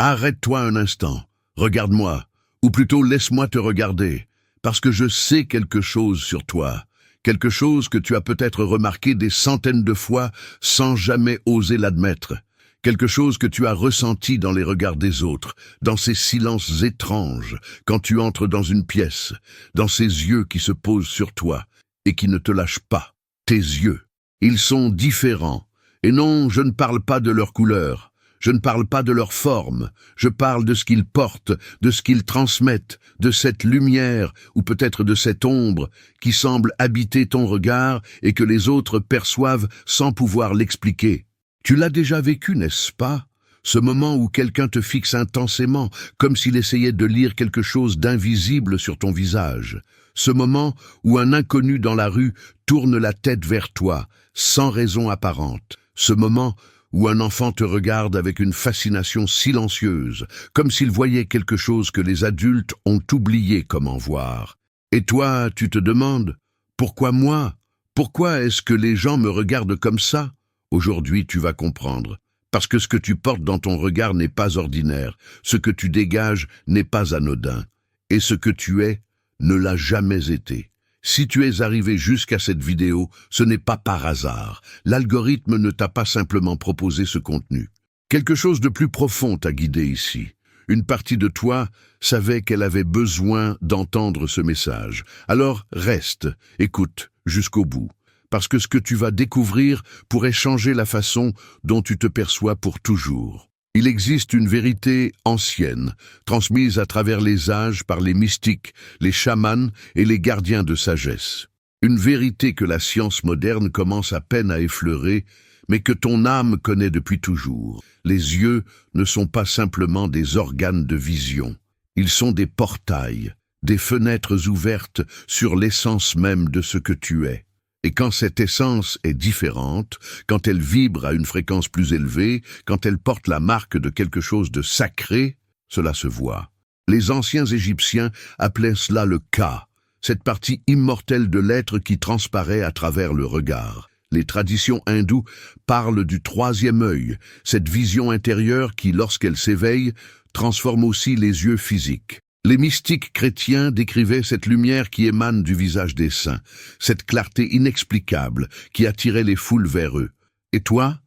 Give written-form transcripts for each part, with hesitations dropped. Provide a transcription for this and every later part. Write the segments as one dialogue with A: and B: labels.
A: Arrête-toi un instant, regarde-moi, ou plutôt laisse-moi te regarder, parce que je sais quelque chose sur toi, quelque chose que tu as peut-être remarqué des centaines de fois sans jamais oser l'admettre, quelque chose que tu as ressenti dans les regards des autres, dans ces silences étranges, quand tu entres dans une pièce, dans ces yeux qui se posent sur toi et qui ne te lâchent pas. Tes yeux, ils sont différents, et non, je ne parle pas de leur couleur. Je ne parle pas de leur forme, je parle de ce qu'ils portent, de ce qu'ils transmettent, de cette lumière, ou peut-être de cette ombre, qui semble habiter ton regard et que les autres perçoivent sans pouvoir l'expliquer. Tu l'as déjà vécu, n'est-ce pas? Ce moment où quelqu'un te fixe intensément, comme s'il essayait de lire quelque chose d'invisible sur ton visage. Ce moment où un inconnu dans la rue tourne la tête vers toi, sans raison apparente. Ce moment où un enfant te regarde avec une fascination silencieuse, comme s'il voyait quelque chose que les adultes ont oublié comment voir. Et toi, tu te demandes, pourquoi moi? Pourquoi est-ce que les gens me regardent comme ça? Aujourd'hui, tu vas comprendre. Parce que ce que tu portes dans ton regard n'est pas ordinaire, ce que tu dégages n'est pas anodin, et ce que tu es ne l'a jamais été. Si tu es arrivé jusqu'à cette vidéo, ce n'est pas par hasard. L'algorithme ne t'a pas simplement proposé ce contenu. Quelque chose de plus profond t'a guidé ici. Une partie de toi savait qu'elle avait besoin d'entendre ce message. Alors reste, écoute jusqu'au bout, parce que ce que tu vas découvrir pourrait changer la façon dont tu te perçois pour toujours. Il existe une vérité ancienne, transmise à travers les âges par les mystiques, les chamans et les gardiens de sagesse. Une vérité que la science moderne commence à peine à effleurer, mais que ton âme connaît depuis toujours. Les yeux ne sont pas simplement des organes de vision. Ils sont des portails, des fenêtres ouvertes sur l'essence même de ce que tu es. Et quand cette essence est différente, quand elle vibre à une fréquence plus élevée, quand elle porte la marque de quelque chose de sacré, cela se voit. Les anciens Égyptiens appelaient cela le Ka, cette partie immortelle de l'être qui transparaît à travers le regard. Les traditions hindoues parlent du troisième œil, cette vision intérieure qui, lorsqu'elle s'éveille, transforme aussi les yeux physiques. Les mystiques chrétiens décrivaient cette lumière qui émane du visage des saints, cette clarté inexplicable qui attirait les foules vers eux. Et toi,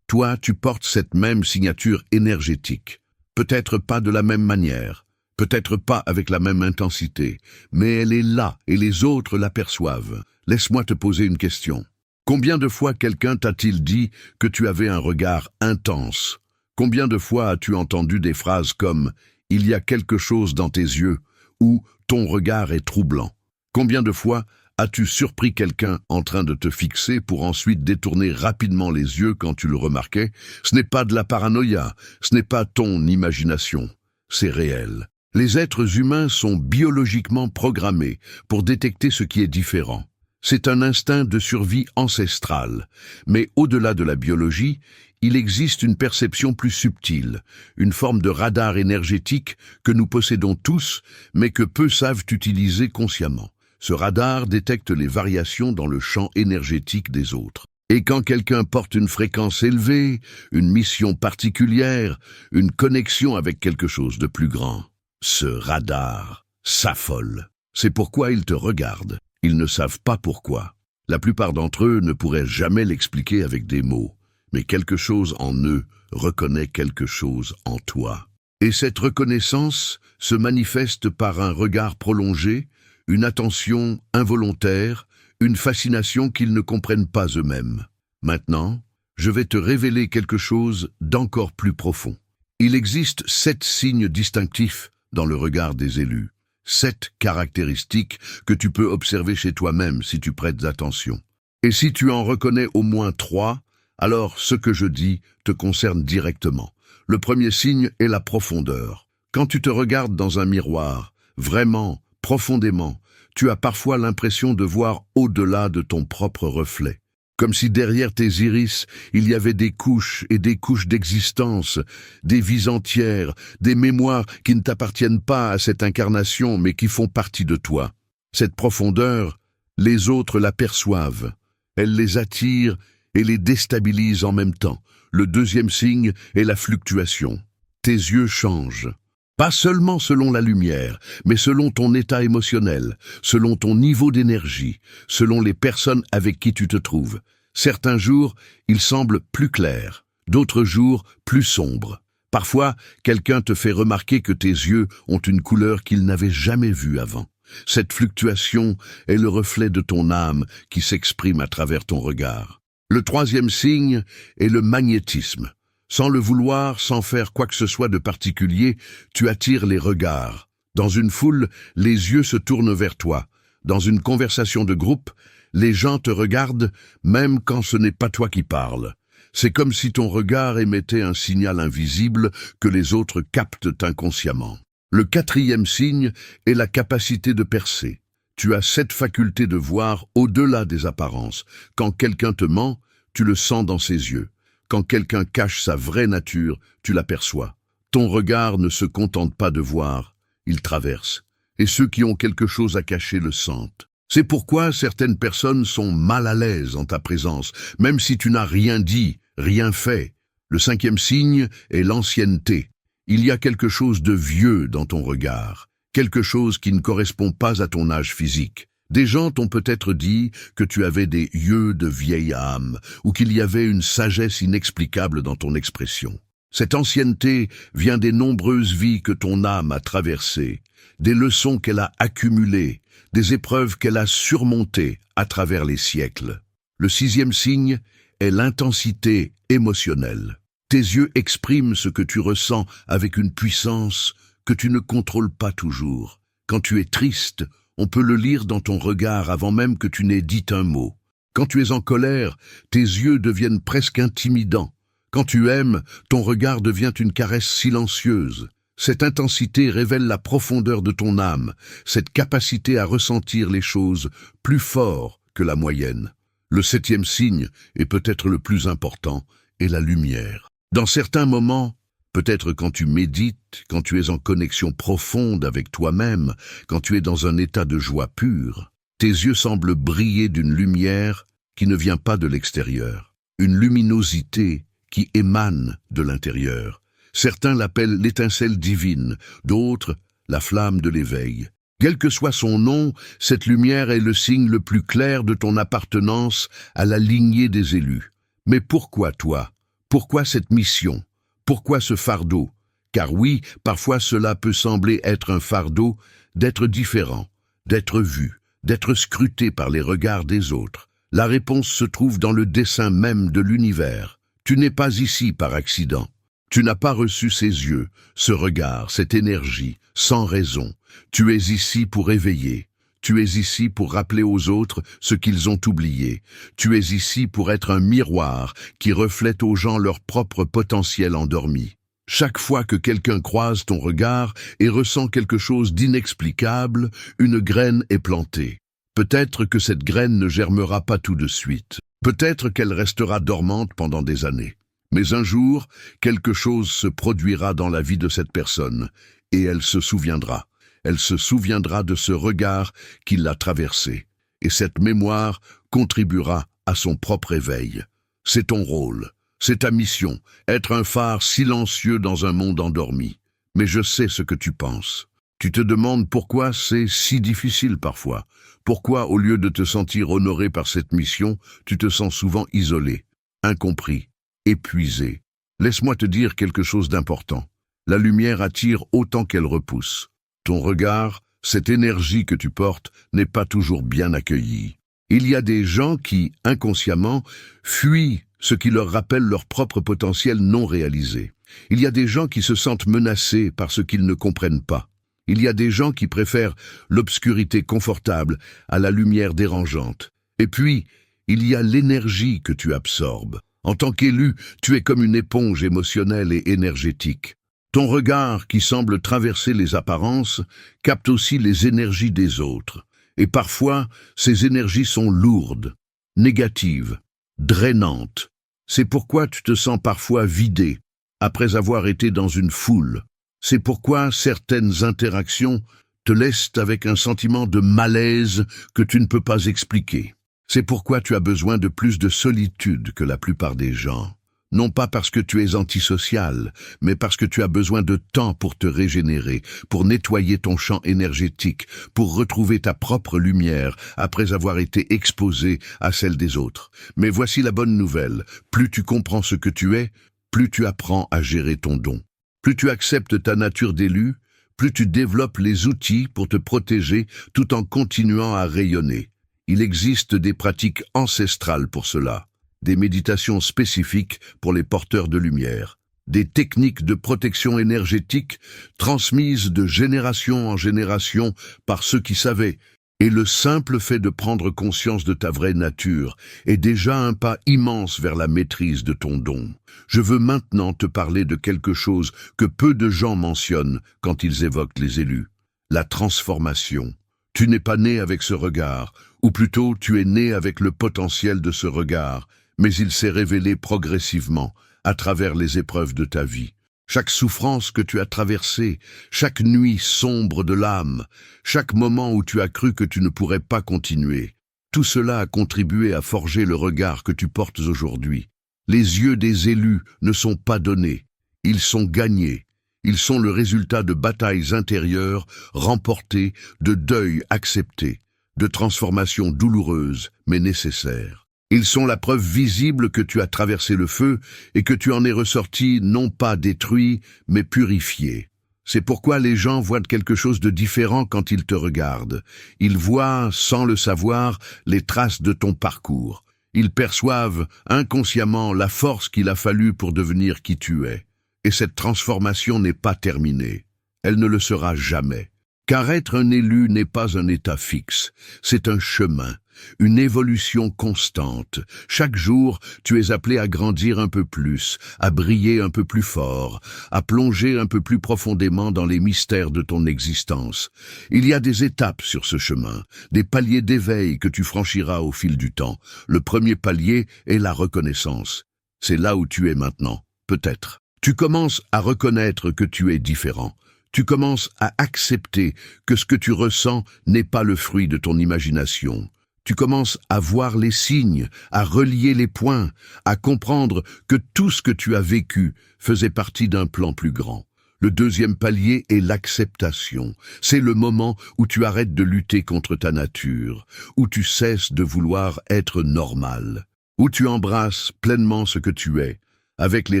A: tu portes cette même signature énergétique. Peut-être pas de la même manière, peut-être pas avec la même intensité, mais elle est là et les autres l'aperçoivent. Laisse-moi te poser une question. Combien de fois quelqu'un t'a-t-il dit que tu avais un regard intense? Combien de fois as-tu entendu des phrases comme « Il y a quelque chose dans tes yeux » ou « Ton regard est troublant ». Combien de fois as-tu surpris quelqu'un en train de te fixer pour ensuite détourner rapidement les yeux quand tu le remarquais? Ce n'est pas de la paranoïa, ce n'est pas ton imagination, c'est réel. Les êtres humains sont biologiquement programmés pour détecter ce qui est différent. C'est un instinct de survie ancestral, mais au-delà de la biologie, il existe une perception plus subtile, une forme de radar énergétique que nous possédons tous, mais que peu savent utiliser consciemment. Ce radar détecte les variations dans le champ énergétique des autres. Et quand quelqu'un porte une fréquence élevée, une mission particulière, une connexion avec quelque chose de plus grand, ce radar s'affole. C'est pourquoi ils te regardent. Ils ne savent pas pourquoi. La plupart d'entre eux ne pourraient jamais l'expliquer avec des mots. Mais quelque chose en eux reconnaît quelque chose en toi. Et cette reconnaissance se manifeste par un regard prolongé, une attention involontaire, une fascination qu'ils ne comprennent pas eux-mêmes. Maintenant, je vais te révéler quelque chose d'encore plus profond. Il existe 7 signes distinctifs dans le regard des élus. 7 caractéristiques que tu peux observer chez toi-même si tu prêtes attention. Et si tu en reconnais au moins 3, alors ce que je dis te concerne directement. Le premier signe est la profondeur. Quand tu te regardes dans un miroir, vraiment, profondément, tu as parfois l'impression de voir au-delà de ton propre reflet. Comme si derrière tes iris, il y avait des couches et des couches d'existence, des vies entières, des mémoires qui ne t'appartiennent pas à cette incarnation mais qui font partie de toi. Cette profondeur, les autres la perçoivent. Elle les attire et les déstabilise en même temps. Le deuxième signe est la fluctuation. tes yeux changent. Pas seulement selon la lumière, mais selon ton état émotionnel, selon ton niveau d'énergie, selon les personnes avec qui tu te trouves. Certains jours, ils semblent plus clairs, d'autres jours, plus sombres. Parfois, quelqu'un te fait remarquer que tes yeux ont une couleur qu'il n'avait jamais vue avant. Cette fluctuation est le reflet de ton âme qui s'exprime à travers ton regard. Le troisième signe est le magnétisme. Sans le vouloir, sans faire quoi que ce soit de particulier, tu attires les regards. Dans une foule, les yeux se tournent vers toi. Dans une conversation de groupe, les gens te regardent même quand ce n'est pas toi qui parles. C'est comme si ton regard émettait un signal invisible que les autres captent inconsciemment. Le quatrième signe est la capacité de percer. Tu as cette faculté de voir au-delà des apparences. Quand quelqu'un te ment, tu le sens dans ses yeux. Quand quelqu'un cache sa vraie nature, tu l'aperçois. Ton regard ne se contente pas de voir, il traverse. Et ceux qui ont quelque chose à cacher le sentent. C'est pourquoi certaines personnes sont mal à l'aise en ta présence, même si tu n'as rien dit, rien fait. Le cinquième signe est l'ancienneté. Il y a quelque chose de vieux dans ton regard, quelque chose qui ne correspond pas à ton âge physique. Des gens t'ont peut-être dit que tu avais des yeux de vieille âme, ou qu'il y avait une sagesse inexplicable dans ton expression. Cette ancienneté vient des nombreuses vies que ton âme a traversées, des leçons qu'elle a accumulées, des épreuves qu'elle a surmontées à travers les siècles. Le sixième signe est l'intensité émotionnelle. Tes yeux expriment ce que tu ressens avec une puissance que tu ne contrôles pas toujours. Quand tu es triste, on peut le lire dans ton regard avant même que tu n'aies dit un mot. Quand tu es en colère, tes yeux deviennent presque intimidants. Quand tu aimes, ton regard devient une caresse silencieuse. Cette intensité révèle la profondeur de ton âme, cette capacité à ressentir les choses plus fort que la moyenne. Le septième signe, et peut-être le plus important, est la lumière. Dans certains moments, peut-être quand tu médites, quand tu es en connexion profonde avec toi-même, quand tu es dans un état de joie pure, tes yeux semblent briller d'une lumière qui ne vient pas de l'extérieur, une luminosité qui émane de l'intérieur. Certains l'appellent l'étincelle divine, d'autres la flamme de l'éveil. Quel que soit son nom, cette lumière est le signe le plus clair de ton appartenance à la lignée des élus. Mais pourquoi toi? Pourquoi cette mission? Pourquoi ce fardeau? Car oui, parfois cela peut sembler être un fardeau d'être différent, d'être vu, d'être scruté par les regards des autres. La réponse se trouve dans le dessein même de l'univers. Tu n'es pas ici par accident. Tu n'as pas reçu ces yeux, ce regard, cette énergie, sans raison. Tu es ici pour éveiller. Tu es ici pour rappeler aux autres ce qu'ils ont oublié. Tu es ici pour être un miroir qui reflète aux gens leur propre potentiel endormi. Chaque fois que quelqu'un croise ton regard et ressent quelque chose d'inexplicable, une graine est plantée. Peut-être que cette graine ne germera pas tout de suite. Peut-être qu'elle restera dormante pendant des années. Mais un jour, quelque chose se produira dans la vie de cette personne, et elle se souviendra. Elle se souviendra de ce regard qui l'a traversé, et cette mémoire contribuera à son propre éveil. C'est ton rôle, c'est ta mission, être un phare silencieux dans un monde endormi. Mais je sais ce que tu penses. Tu te demandes pourquoi c'est si difficile parfois. Pourquoi, au lieu de te sentir honoré par cette mission, tu te sens souvent isolé, incompris, épuisé. Laisse-moi te dire quelque chose d'important. La lumière attire autant qu'elle repousse. Ton regard, cette énergie que tu portes, n'est pas toujours bien accueillie. Il y a des gens qui, inconsciemment, fuient ce qui leur rappelle leur propre potentiel non réalisé. Il y a des gens qui se sentent menacés par ce qu'ils ne comprennent pas. Il y a des gens qui préfèrent l'obscurité confortable à la lumière dérangeante. Et puis, il y a l'énergie que tu absorbes. En tant qu'élu, tu es comme une éponge émotionnelle et énergétique. Ton regard, qui semble traverser les apparences, capte aussi les énergies des autres. Et parfois, ces énergies sont lourdes, négatives, drainantes. C'est pourquoi tu te sens parfois vidé, après avoir été dans une foule. C'est pourquoi certaines interactions te laissent avec un sentiment de malaise que tu ne peux pas expliquer. C'est pourquoi tu as besoin de plus de solitude que la plupart des gens. Non pas parce que tu es antisocial, mais parce que tu as besoin de temps pour te régénérer, pour nettoyer ton champ énergétique, pour retrouver ta propre lumière après avoir été exposé à celle des autres. Mais voici la bonne nouvelle. Plus tu comprends ce que tu es, plus tu apprends à gérer ton don. Plus tu acceptes ta nature d'élu, plus tu développes les outils pour te protéger tout en continuant à rayonner. Il existe des pratiques ancestrales pour cela. Des méditations spécifiques pour les porteurs de lumière, des techniques de protection énergétique transmises de génération en génération par ceux qui savaient, et le simple fait de prendre conscience de ta vraie nature est déjà un pas immense vers la maîtrise de ton don. Je veux maintenant te parler de quelque chose que peu de gens mentionnent quand ils évoquent les élus, la transformation. Tu n'es pas né avec ce regard, ou plutôt tu es né avec le potentiel de ce regard, mais il s'est révélé progressivement à travers les épreuves de ta vie. Chaque souffrance que tu as traversée, chaque nuit sombre de l'âme, chaque moment où tu as cru que tu ne pourrais pas continuer, tout cela a contribué à forger le regard que tu portes aujourd'hui. Les yeux des élus ne sont pas donnés, ils sont gagnés. Ils sont le résultat de batailles intérieures remportées, de deuils acceptés, de transformations douloureuses mais nécessaires. Ils sont la preuve visible que tu as traversé le feu et que tu en es ressorti non pas détruit, mais purifié. C'est pourquoi les gens voient quelque chose de différent quand ils te regardent. Ils voient, sans le savoir, les traces de ton parcours. Ils perçoivent inconsciemment la force qu'il a fallu pour devenir qui tu es. Et cette transformation n'est pas terminée. Elle ne le sera jamais. Car être un élu n'est pas un état fixe, c'est un chemin, une évolution constante. Chaque jour, tu es appelé à grandir un peu plus, à briller un peu plus fort, à plonger un peu plus profondément dans les mystères de ton existence. Il y a des étapes sur ce chemin, des paliers d'éveil que tu franchiras au fil du temps. Le premier palier est la reconnaissance. C'est là où tu es maintenant, peut-être. Tu commences à reconnaître que tu es différent. Tu commences à accepter que ce que tu ressens n'est pas le fruit de ton imagination. Tu commences à voir les signes, à relier les points, à comprendre que tout ce que tu as vécu faisait partie d'un plan plus grand. Le deuxième palier est l'acceptation. C'est le moment où tu arrêtes de lutter contre ta nature, où tu cesses de vouloir être normal, où tu embrasses pleinement ce que tu es, avec les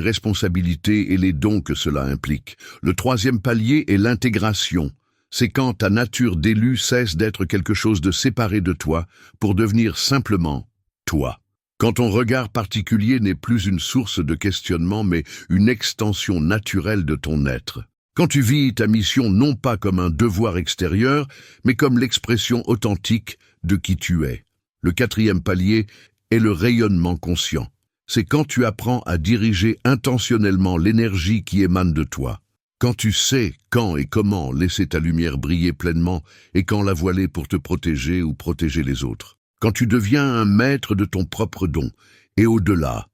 A: responsabilités et les dons que cela implique. Le troisième palier est l'intégration. C'est quand ta nature d'élu cesse d'être quelque chose de séparé de toi pour devenir simplement toi. Quand ton regard particulier n'est plus une source de questionnement mais une extension naturelle de ton être. Quand tu vis ta mission non pas comme un devoir extérieur, mais comme l'expression authentique de qui tu es. Le quatrième palier est le rayonnement conscient. C'est quand tu apprends à diriger intentionnellement l'énergie qui émane de toi. Quand tu sais quand et comment laisser ta lumière briller pleinement et quand la voiler pour te protéger ou protéger les autres. Quand tu deviens un maître de ton propre don. Et au-delà,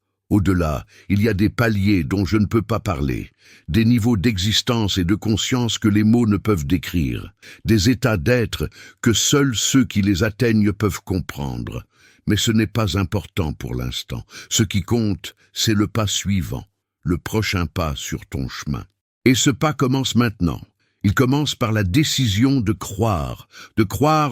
A: il y a des paliers dont je ne peux pas parler, des niveaux d'existence et de conscience que les mots ne peuvent décrire, des états d'être que seuls ceux qui les atteignent peuvent comprendre. Mais ce n'est pas important pour l'instant. Ce qui compte, c'est le pas suivant, le prochain pas sur ton chemin. Et ce pas commence maintenant. Il commence par la décision de croire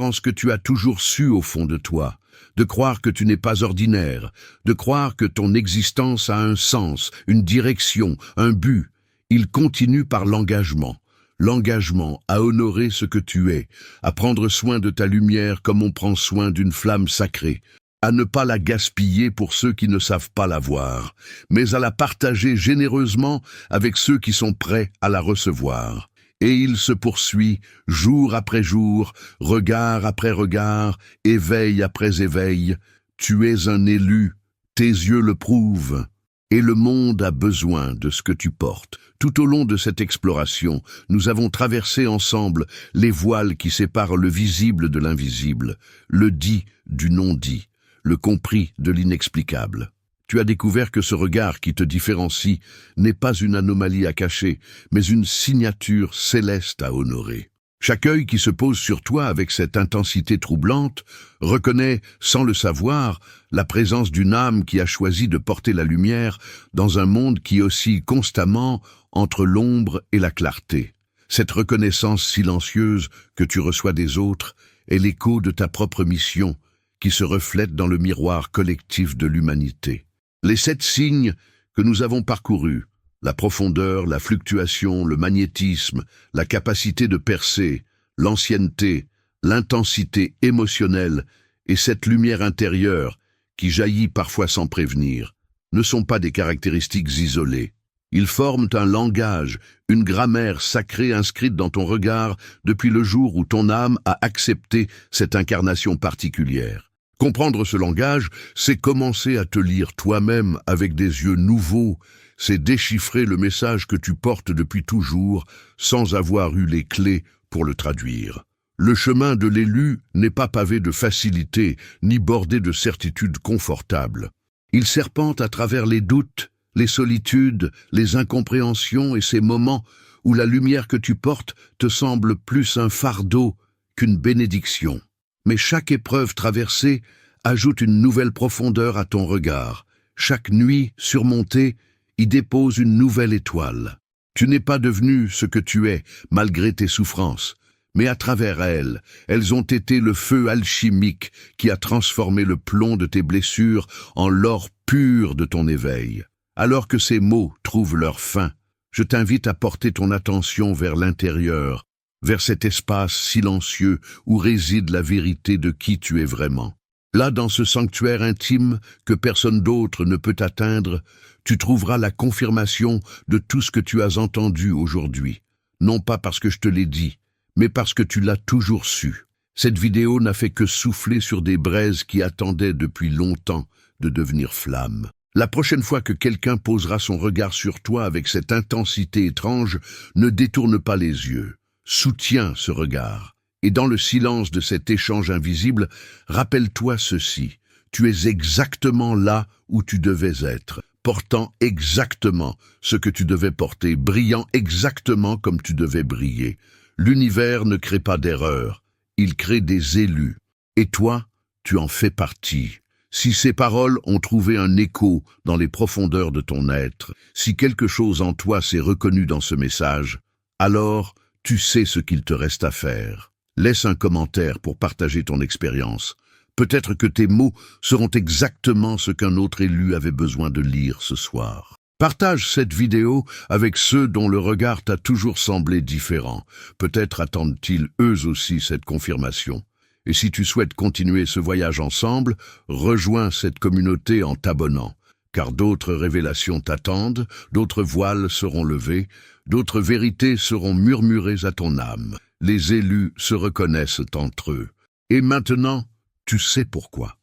A: en ce que tu as toujours su au fond de toi, de croire que tu n'es pas ordinaire, de croire que ton existence a un sens, une direction, un but. Il continue par l'engagement. L'engagement à honorer ce que tu es, à prendre soin de ta lumière comme on prend soin d'une flamme sacrée, à ne pas la gaspiller pour ceux qui ne savent pas la voir, mais à la partager généreusement avec ceux qui sont prêts à la recevoir. Et il se poursuit, jour après jour, regard après regard, éveil après éveil. Tu es un élu, tes yeux le prouvent, et le monde a besoin de ce que tu portes. Tout au long de cette exploration, nous avons traversé ensemble les voiles qui séparent le visible de l'invisible, le dit du non-dit, le compris de l'inexplicable. Tu as découvert que ce regard qui te différencie n'est pas une anomalie à cacher, mais une signature céleste à honorer. Chaque œil qui se pose sur toi avec cette intensité troublante reconnaît, sans le savoir, la présence d'une âme qui a choisi de porter la lumière dans un monde qui oscille constamment entre l'ombre et la clarté. Cette reconnaissance silencieuse que tu reçois des autres est l'écho de ta propre mission qui se reflète dans le miroir collectif de l'humanité. Les 7 signes que nous avons parcourus, la profondeur, la fluctuation, le magnétisme, la capacité de percer, l'ancienneté, l'intensité émotionnelle et cette lumière intérieure qui jaillit parfois sans prévenir, ne sont pas des caractéristiques isolées. Ils forment un langage, une grammaire sacrée inscrite dans ton regard depuis le jour où ton âme a accepté cette incarnation particulière. Comprendre ce langage, c'est commencer à te lire toi-même avec des yeux nouveaux, c'est déchiffrer le message que tu portes depuis toujours sans avoir eu les clés pour le traduire. Le chemin de l'élu n'est pas pavé de facilité ni bordé de certitudes confortables. Il serpente à travers les doutes, les solitudes, les incompréhensions et ces moments où la lumière que tu portes te semble plus un fardeau qu'une bénédiction. Mais chaque épreuve traversée ajoute une nouvelle profondeur à ton regard. Chaque nuit surmontée y dépose une nouvelle étoile. Tu n'es pas devenu ce que tu es, malgré tes souffrances, mais à travers elles, elles ont été le feu alchimique qui a transformé le plomb de tes blessures en l'or pur de ton éveil. Alors que ces mots trouvent leur fin, je t'invite à porter ton attention vers l'intérieur, vers cet espace silencieux où réside la vérité de qui tu es vraiment. Là, dans ce sanctuaire intime que personne d'autre ne peut atteindre, tu trouveras la confirmation de tout ce que tu as entendu aujourd'hui. Non pas parce que je te l'ai dit, mais parce que tu l'as toujours su. Cette vidéo n'a fait que souffler sur des braises qui attendaient depuis longtemps de devenir flammes. La prochaine fois que quelqu'un posera son regard sur toi avec cette intensité étrange, ne détourne pas les yeux. Soutiens ce regard. Et dans le silence de cet échange invisible, rappelle-toi ceci. Tu es exactement là où tu devais être, portant exactement ce que tu devais porter, brillant exactement comme tu devais briller. L'univers ne crée pas d'erreurs, il crée des élus. Et toi, tu en fais partie. Si ces paroles ont trouvé un écho dans les profondeurs de ton être, si quelque chose en toi s'est reconnu dans ce message, alors tu sais ce qu'il te reste à faire. Laisse un commentaire pour partager ton expérience. Peut-être que tes mots seront exactement ce qu'un autre élu avait besoin de lire ce soir. Partage cette vidéo avec ceux dont le regard t'a toujours semblé différent. Peut-être attendent-ils eux aussi cette confirmation. Et si tu souhaites continuer ce voyage ensemble, rejoins cette communauté en t'abonnant, car d'autres révélations t'attendent, d'autres voiles seront levés, d'autres vérités seront murmurées à ton âme. Les élus se reconnaissent entre eux. Et maintenant, tu sais pourquoi.